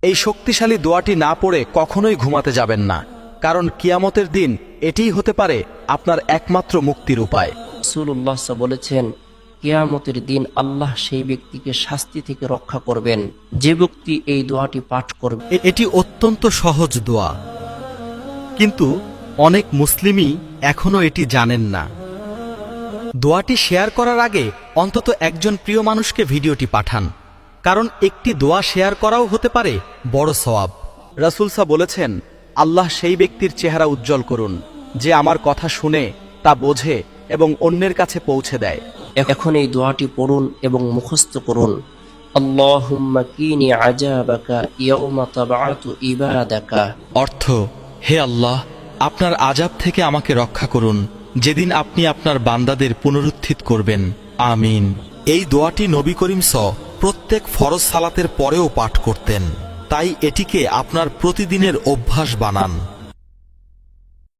এই শক্তিশালী দোয়াটি না পড়ে কখনোই ঘুমাতে যাবেন না, কারণ কিয়ামতের দিন এটিই হতে পারে আপনার একমাত্র মুক্তির উপায়। রাসূলুল্লাহ সাল্লাল্লাহু আলাইহি ওয়াসাল্লাম বলেছেন, কিয়ামতের দিন আল্লাহ সেই ব্যক্তিকে শাস্তি থেকে রক্ষা করবেন যে ব্যক্তি এই দোয়াটি পাঠ করবে। এটি অত্যন্ত সহজ দোয়া, কিন্তু অনেক মুসলিমই এখনো এটি জানেন না। দোয়াটি শেয়ার করার আগে অন্তত একজন প্রিয় মানুষকে ভিডিওটি পাঠান, কারণ একটি দোয়া শেয়ার করাও হতে পারে বড় সওয়াব। রাসূল সাল্লাল্লাহু বলেছেন, আল্লাহ সেই ব্যক্তির চেহারা উজ্জ্বল করুন যে আমার কথা শুনে তা বোঝে এবং অন্যের কাছে পৌঁছে দেয়। এখন এই দোয়াটি পড়ুন এবং মুখস্থ করুন। আল্লাহুম্মা কিনি আযাবাকা ইয়াউমা তাবআতু ইবাদাকা। অর্থ, হে আল্লাহ, আপনার আযাব থেকে আমাকে রক্ষা করুন যেদিন আপনি আপনার বান্দাদের পুনরুত্থিত করবেন। আমিন। এই দোয়াটি নবী করিম প্রত্যেক ফরজ সালাতের পরেও পাঠ করতেন, তাই এটিকে আপনার প্রতিদিনের অভ্যাস বানান।